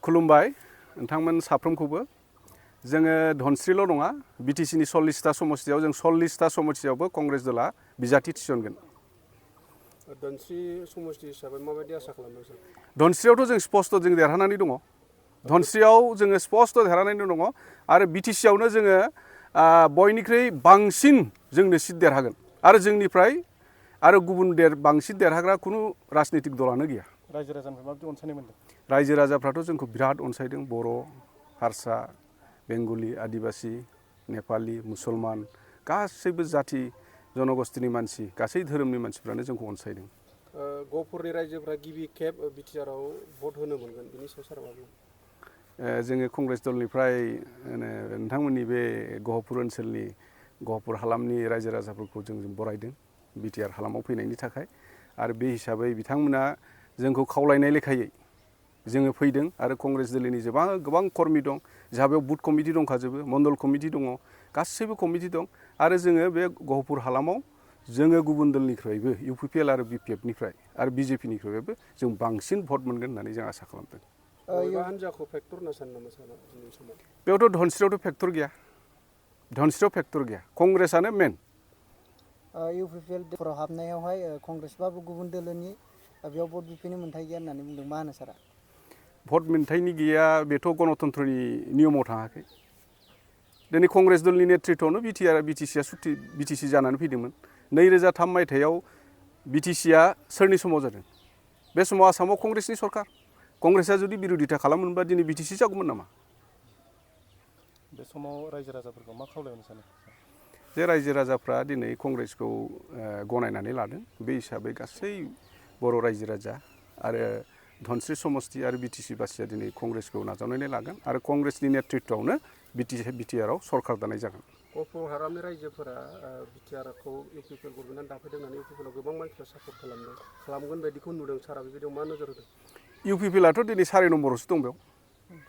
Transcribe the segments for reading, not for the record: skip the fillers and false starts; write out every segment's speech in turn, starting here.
खुलुमबाय नोंथांमोन साफ्रोमखौबो जोङो धनस्रील' नङा बिटिसिनि 40टा समस्तियाव जों 40टा समस्तियावबो कंग्रेस दला बिजाथि थिसनगोन। धनस्री समस्ति हिसाबै माबायदि आसा खालामदों सार? धनस्रीयावथ' जों स्पष्ट जों देरहानानै दङ। धनस्रीयाव जोङो स्पष्ट देरहानानै दङ आरो बिटिसियावनो जोङो बयनिख्रुइ बांसिन जोंनो सिट देरहागोन आरो जोंनिफ्राय आरो गुबुन बांसिन देरहाग्रा खुनु राजनितिक दलानो गैया। रायजो राजानिफ्राय माबायदि अनसायनाय मोनदों? रायजो राजाफ्राथ' जोंखौ बिराद अनसायदों। बर', हारसा, बेंगलि, आदिबासि, नेपालि, मुसलमान गासैबो जाथि जनगोष्ठीनि मानसि गासै धोरोमनि मानसिफ्रानो जोंखौ अनसायदों। गहपुरनि रायजोफ्रा गिबि खेब बिटिआरआव भट होनो मोनगोन बिनि सायाव सार मा बुङो? जोङो कंग्रेस दलनिफ्राय नोंथांमोननि बे गहपुर ओनसोलनि गहपुर हालामनि रायजो राजाफोरखौ जों बरायदों बिटिआर हालामाव फैनायनि थाखाय आरो बे हिसाबै बिथांमोना जोंखौ खावलायनाय लेखायै जोङो फैदों आरो कंग्रेस दलनि गोबां कर्मि दं। जोंहा बेयाव बुथ कमिटि दंखाजोबो, मण्डल कमिटि दङ, गासैबो कमिटि दं आरो जोङो बे गहपुर हालामाव जोङो गुबुन दलनिफ्रायबो UPPL आरो BPFनिफ्राय आरो BJPनिफ्रायबो जों बांसिन भट मोनगोन होननानै जों आसा खालामदों। हान्जाखौ फेक्टर होनना सानो नामा सार दिनैनि समाव? बेयावथ' धनस्रीयावथ' फेक्टर गैया। धनस्रीयाव फेक्टर गैया। कंग्रेसआनो मेन। UPPL फोराव हाबनायावहाय कंग्रेसबाबो गुबुन दोलोनि बेयाव भट बिफैनो मोन्थाय गैया होननानै बुंदों। मा होनो सारा? भट मोन्थायनि गैया बेथ' गणतन्त्रनि नियमाव थाङाखै। दिनै कंग्रेस दलनि नेतृत्वआवनो बिटिसि जानानै फैदोंमोन। 2003 मायथाइयाव बिटिसिया सोरनि समाव जादों? बे समाव आसामाव कंग्रेसनि सरकार। कंग्रेसआ जुदि बिरोधिता खालामोनबा दिनै बिटिसि जागौमोन नामा? बे समाव रायजो राजाफोरखौ मा खावलायनो सानो? जे रायजो राजाफ्रा दिनै कंग्रेसखौ गनायनानै लादों बे हिसाबै गासै बर' रायजो राजा आरो धनस्री समस्ति आरो बिटिसि बासिया दिनै कंग्रेसखौ नाजावनानै लागोन आरो कंग्रेसनि नेतृत्वआवनो बिटिआरआव सरकार दानाय जागोन। गहपुर हालामनि रायजोफोरा बिटिआरखौ UPPL गभर्नमेन्टआ दाफैदों होननानै UPPLआव गोबां मानसिफ्रा सापर्ट खालामगोन बायदिखौ नुदों। सारा बेबायदियाव मा नोजोर होदों? UPPLआथ' दिनै 4 नम्बरावसो दं। बेयाव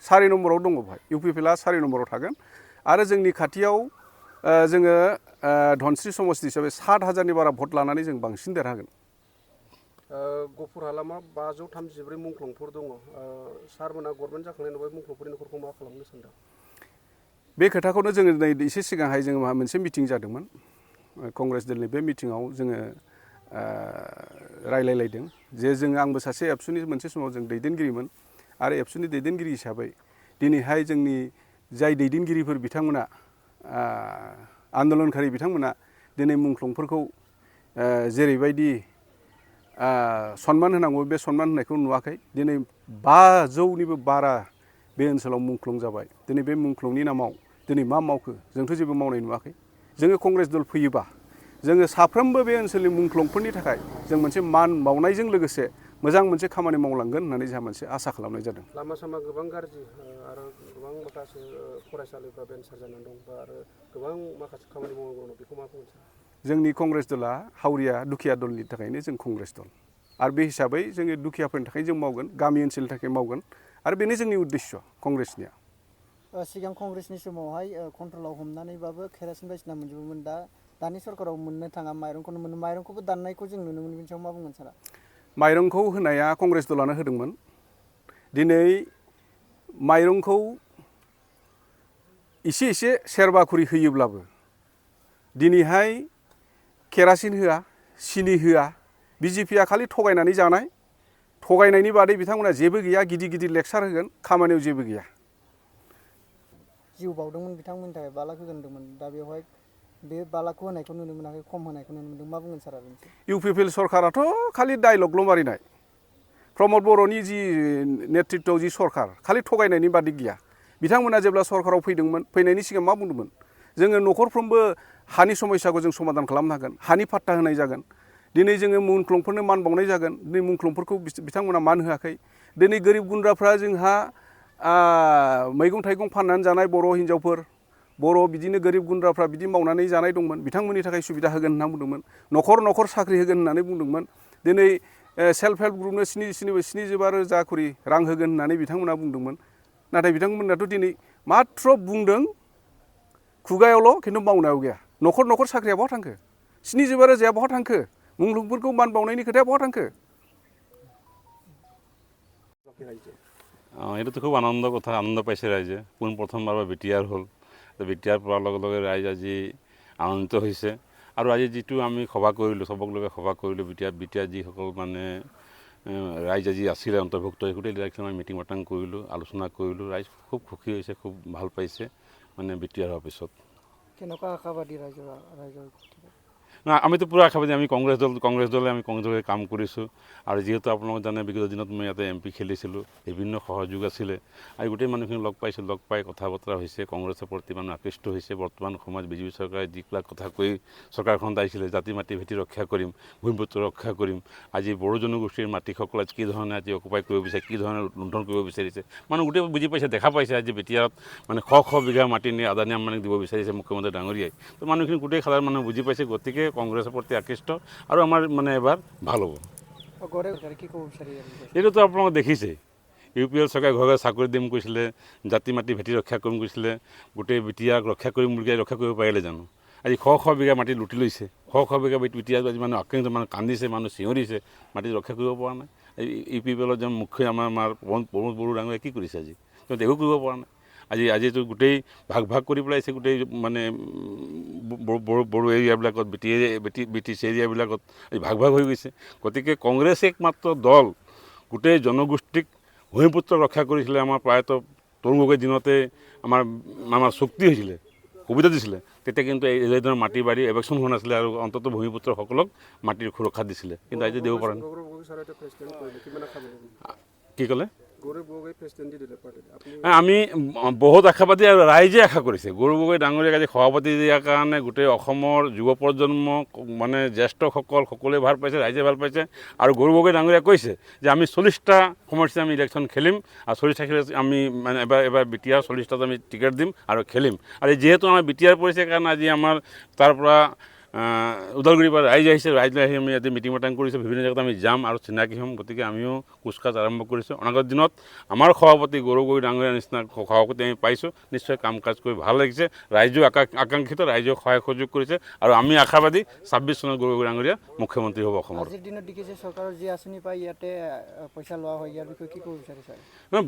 4 नम्बराव दङ बेहाय UPPLआ 4 नम्बराव थागोन आरो जोंनि खाथियाव जोङो धनस्री समस्ति हिसाबै 70,000नि बारा भट लानानै जों बांसिन देरहागोन। गहपुर हालामा 533 मुंख्लंफोर दङ। सारमोना गभर्नमेन्ट जाखांनायनि उनाव मुंख्लंफोरनि न'खरखौ मा खालामनो सानदों? बे खोथाखौनो जोङो नै एसे सिगांहाय जोङो मोनसे मिटिं जादोंमोन। कंग्रेस दलनि बे मिटिङाव जोङो रायलायलायदों जे आंबो सासे एबसुनि मोनसे समाव जों दैदेनगिरिमोन आरो एबसुनि दैदेनगिरि हिसाबै दिनैहाय जोंनि जाय दैदेनगिरिफोर बिथांमोना आन्दलनकारि बिथांमोना दिनै मुंख्लंफोरखौ जेरैबायदि सनमान होनांगौ बे सनमान होनायखौ नुवाखै। दिनै 500निबो बारा बे ओनसोलाव मुंख्लं जाबाय। दिनै बे मुंख्लंनि नामाव दिनै मा मावखो जोंथ' जेबो मावनाय नुवाखै। जोङो कंग्रेस दल फैयोबा जोङो साफ्रोमबो बे ओनसोलनि मुंख्लंफोरनि थाखाय जों मोनसे मान बावनायजों लोगोसे मोजां मोनसे खामानि मावलांगोन होननानै जोंहा मोनसे आसा खालामनाय जादों। लामा सामा गोबां गाज्रि आरो गोबां माखासे फरायसालिफ्रा बेन्सार जानानै दं आरो गोबां माखासे खामानि मावनांगौ दं। बेखौ मा बुंनो सानो? जोंनि कंग्रेस दला हावरिया दुखिया दलनि थाखायनो जों कंग्रेस दल आरो बे हिसाबै जोङो दुखियाफोरनि थाखाय जों मावगोन, गामि ओनसोलनि थाखाय मावगोन आरो बेनो जोंनि उद्देश्य कंग्रेसनिया। सिगां कंग्रेसनि समावहाय कन्ट्रलाव हमनानैबाबो केरासिन बायदिसिना मोनजोबोमोन। दानि सरकाराव मोननो थाङा, माइरंखौनो मोनो। माइरंखौबो दाननायखौ जों नुनो मोनो। बेनि सायाव मा बुंगोन सारा? माइरंखौ होनाया कंग्रेस दलानो होदोंमोन। दिनै माइरंखौ एसे सेरबाखुरि होयोब्लाबो दिनैहाय केरासिन होआ, सिनि होआ। BJPआ खालि थगायनानै जानाय, थगायनायनि बादै बिथांमोना जेबो गैया। गिदिर लेक्सार होगोन, खामानियाव जेबो गैया। जिउ बावदोंमोन बिथांमोननि थाखाय 5 लाख होगोन होनदोंमोन। दा बेवहाय बे 5 लाखखौ होनायखौ नुनो मोनाखै, खम होनायखौ नुनो मोनदों। मा बुंगोन सारा बेनि सायाव? UPPL सरकाराथ' खालि डायलगल' मारिनाय। प्रमद बर'नि जि नेतृत्वआव जि सरकार खालि थगायनायनि बादै गैया। बिथांमोना जेब्ला सरकाराव फैदोंमोन, फैनायनि सिगां मा बुंदोंमोन? जोङो न'खरफ्रोमबो हानि समस्याखौ जों समाधान खालामनो हागोन, हानि पाट्टा होनाय जागोन। दिनै जोङो मुंख्लंफोरनो मान बावनाय जागोन। दिनै मुंख्लंफोरखौ बिथांमोना मान होआखै। दिनै गोरिब गुन्द्राफ्रा जोंहा मैगं थाइगं फाननानै जानाय बर' हिनजावफोर, बर' बिदिनो गोरिब गुन्द्राफ्रा बिदि मावनानै जानाय दंमोन। बिथांमोननि थाखाय सुबिदा होगोन होनना बुंदोंमोन। न'खर साख्रि होगोन होननानै बुंदोंमोन। दिनै सेल्फ हेल्प ग्रुपनो 75,000 खरि रां होगोन होननानै बिथांमोना बुंदोंमोन। नाथाय बिथांमोनाथ' दिनै माथ्र बुंदों खुगायावल', खिन्थु मावनायाव गैया। न'खर साख्रिया बहा थांखो? 75,000 बहा थांखो? मुंख्लंफोरखौ मान बावनायनि खोथाया बहा थांखो? এইটোতো খুব আনন্দৰ কথা, আনন্দ পাইছে ৰাইজে। প্ৰথমবাৰ বিটিআৰ হ'ল, বিটিআৰ পোৱাৰ লগে লগে ৰাইজ আজি আনন্দিত হৈছে। আৰু আজি যিটো আমি সভা কৰিলোঁ, চবক লগে সভা কৰিলোঁ, বিটিআৰ যিসকল মানে ৰাইজ আজি আছিলে অন্তৰ্ভুক্ত, গোটেই ডাইৰেকশ্যন আমি মিটিং মাটাং কৰিলোঁ, আলোচনা কৰিলোঁ। ৰাইজ খুব সুখী হৈছে, খুব ভাল পাইছে মানে বিটিআৰ হোৱাৰ পিছত। কেনেকুৱা আশাবাদী ৰাইজৰ না আমিতো পূৰা আশাবাদী। আমি কংগ্ৰেছ দলে কাম কৰিছোঁ। আৰু যিহেতু আপোনালোকে জানে বিগত দিনত মই ইয়াতে MP খেলিছিলোঁ, বিভিন্ন সহযোগ আছিলে। আৰু গোটেই মানুহখিনি লগ পাইছোঁ, লগ পাই কথা বতৰা হৈছে, কংগ্ৰেছৰ প্ৰতি মানুহ আকৃষ্ট হৈছে। বৰ্তমান সময়ত বিজেপি চৰকাৰে যিবিলাক কথা কৈ চৰকাৰখন আহিছিলে, জাতি মাটি ভেটি ৰক্ষা কৰিম, ভূমিপুত্ৰ ৰক্ষা কৰিম, আজি বড়ো জনগোষ্ঠীৰ মাটিসকলে কি ধৰণে আজি অকুপাই কৰিব বিচাৰে, কি ধৰণে লুণ্ঠন কৰিব বিচাৰিছে, মানুহ গোটেই বুজি পাইছে, দেখা পাইছে। আজি বিটিআৰত মানে শ বিঘা মাটি নি আদানী আম্বানীক দিব বিচাৰিছে মুখ্যমন্ত্ৰী ডাঙৰীয়াই। তো মানুহখিনি গোটেই সাধাৰণ মানুহ বুজি পাইছে। গতিকে কংগ্ৰেছৰ প্ৰতি আকৃষ্ট আৰু আমাৰ মানে এবাৰ ভাল হ'ব। কি ক'ব বিচাৰি? এইটোতো আপোনালোকে দেখিছে, UPPL চৰকাৰে ঘৰে ঘৰে চাকৰি দিম কৈছিলে, জাতি মাটি ভেটি ৰক্ষা কৰিম কৈছিলে, গোটেই বিটিআৰক ৰক্ষা কৰিম বুলি ৰক্ষা কৰিব পাৰিলে জানো? আজি শ বিঘা মাটি লুটি লৈছে, শ বিঘা বিটিআৰ আজি মানুহ আক্ৰান্ত, মানুহ কান্দিছে, মানুহ চিঞৰিছে, মাটি ৰক্ষা কৰিব পৰা নাই। UPPL যেন মুখ্য আমাৰ প্ৰমোদ বড়ো ডাঙৰীয়াই কি কৰিছে আজি? তেওঁ একো কৰিব পৰা নাই। আজিতো গোটেই ভাগ কৰি পেলাইছে, গোটেই মানে বড়ো এৰিয়াবিলাকত, BTC এৰিয়াবিলাকত আজি ভাগ হৈ গৈছে। গতিকে কংগ্ৰেছ একমাত্ৰ দল গোটেই জনগোষ্ঠীক ভূমিপুত্ৰ ৰক্ষা কৰিছিলে। আমাৰ প্ৰায়তঃ তৰুণ গগৈৰ দিনতে আমাৰ চুক্তি হৈছিলে, সুবিধা দিছিলে। তেতিয়া কিন্তু এই ধৰণৰ মাটি বাৰী এভেকশ্যন হোৱা নাছিলে আৰু অন্ততঃ ভূমিপুত্ৰসকলক মাটিৰ সুৰক্ষা দিছিলে। কিন্তু আজি দিব পৰা নাই। কি ক'লে? আমি বহুত আশাবাদী আৰু ৰাইজে আশা কৰিছে। গৌৰৱ গগৈ ডাঙৰীয়াক আজি সভাপতি দিয়াৰ কাৰণে গোটেই অসমৰ যুৱ প্ৰজন্ম মানে জ্যেষ্ঠসকল সকলোৱে ভাল পাইছে, ৰাইজে ভাল পাইছে। আৰু গৌৰৱ গগৈ ডাঙৰীয়াই কৈছে যে আমি 40টা সমষ্টিত আমি ইলেকশ্যন খেলিম আৰু 40টা আমি মানে এবাৰ বিটিআৰ 40টাত আমি টিকেট দিম আৰু খেলিম। আৰু যিহেতু আমাৰ বিটিআৰ পৰিছে কাৰণে আজি আমাৰ তাৰ পৰা ওদালগুৰিৰ পৰা ৰাইজ আহিছে, ৰাইজ আহি আমি ইয়াতে মিটিং মাটাং কৰিছোঁ, বিভিন্ন জেগাত আমি যাম আৰু চিনাকি হ'ম। গতিকে আমিও কুচকাজ আৰম্ভ কৰিছোঁ। অনাগত দিনত আমাৰ সভাপতি গৌৰৱ গগৈ ডাঙৰীয়াৰ নিচিনা সভাপতি আমি পাইছোঁ, নিশ্চয় কাম কাজ কৰি ভাল লাগিছে। ৰাইজেও আকাংক্ষিত, ৰাইজেও সহায় সহযোগ কৰিছে আৰু আমি আশাবাদী 26 চনত গৌৰৱ গগৈ ডাঙৰীয়া মুখ্যমন্ত্ৰী হ'ব অসমৰ। আজিৰ দিনত দেখিছে চৰকাৰৰ যি আঁচনি পায় ইয়াতে পইচা লোৱা হয়, ইয়াৰ বিষয়ে কি ক'ব বিচাৰিছে?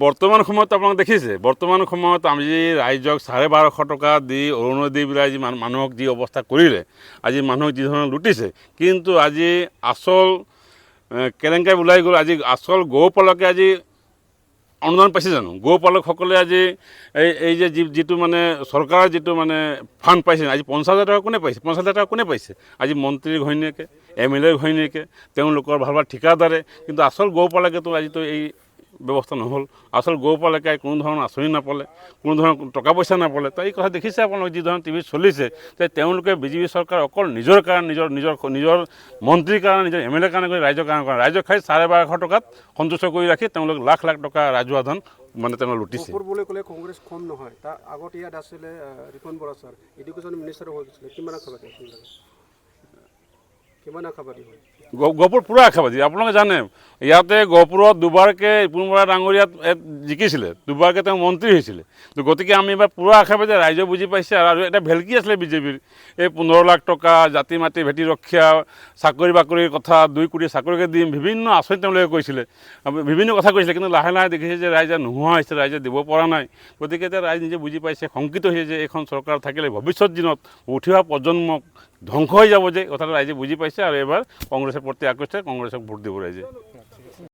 বৰ্তমান সময়ত আপোনালোকে দেখিছে, বৰ্তমান সময়ত আমি ৰাইজক 1250 টকা দি অৰুণোদয় বিলাক যি মানুহক যি অৱস্থা কৰিলে, আজি মানুহক যি ধৰণে লুটিছে, কিন্তু আজি আচল কেলেংকাৰী ওলাই গ'ল। আজি আচল গৌপালকে আজি অনুদান পাইছে জানো? গৌপালকসকলে আজি এই যে যিটো মানে চৰকাৰৰ যিটো মানে ফাণ্ড পাইছে, আজি 50,000 টকা কোনে পাইছে? 50,000 টকা কোনে পাইছে? আজি মন্ত্ৰীৰ ঘৈণীয়েকে, MLA ঘৈণীয়েকে, তেওঁলোকৰ ভাল ঠিকাদাৰে। কিন্তু আচল গৌপালকেতো আজিতো এই ব্যৱস্থা নহ'ল। আচল গৌপালকে কোনো ধৰণৰ আঁচনি নাপালে, কোনো ধৰণৰ টকা পইচা নাপালে। তো এই কথা দেখিছে আপোনালোকে, যি ধৰণৰ টিভিত চলিছে যে তেওঁলোকে বিজেপি চৰকাৰ অকল নিজৰ কাৰণে, নিজৰ মন্ত্ৰীৰ কাৰণে, নিজৰ MLA কাৰণে কৰি ৰাইজৰ কাৰণে কৰে। ৰাইজক খাই 1250 টকাত সন্তুষ্ট কৰি ৰাখি তেওঁলোক লাখ টকা ৰাজহুৱা ধন মানে তেওঁলোকে লুটিছে। বুলি ক'লে কংগ্ৰেছ কম নহয়। তাৰ আগত ইয়াত আছিলে Ripon Bora sir, education minister হৈ গৈছিলে। কিমান আশাবাদী হয়? গহপুৰ পূৰা আশাবাদী। আপোনালোকে জানে ইয়াতে গহপুৰত দুবাৰকৈ ৰিপুন বৰা ডাঙৰীয়াত জিকিছিলে, দুবাৰকৈ তেওঁ মন্ত্ৰী হৈছিলে। তো গতিকে আমি এবাৰ পূৰা আশাবাদী, ৰাইজে বুজি পাইছে। আৰু এটা ভেলকি আছিলে বিজেপিৰ, এই 15 লাখ টকা জাতি মাটি ভেটি ৰক্ষা, চাকৰি বাকৰিৰ কথা, 2 কোটি চাকৰিকে দিম, বিভিন্ন আঁচনি তেওঁলোকে কৈছিলে, বিভিন্ন কথা কৈছিলে। কিন্তু লাহে লাহে দেখিছে যে ৰাইজে নোহোৱা হৈছে, ৰাইজে দিব পৰা নাই। গতিকে এতিয়া ৰাইজ নিজে বুজি পাইছে, শংকিত হৈছে যে এইখন চৰকাৰ থাকিলে ভৱিষ্যত দিনত উঠি অহা প্ৰজন্মক ধ্বংস হৈ যাব যে কথাটো ৰাইজে বুজি পাইছে। আৰু এবাৰ কংগ্ৰেছৰ প্ৰতি আকৃষ্ট, কংগ্ৰেছক ভোট দিব ৰাইজে।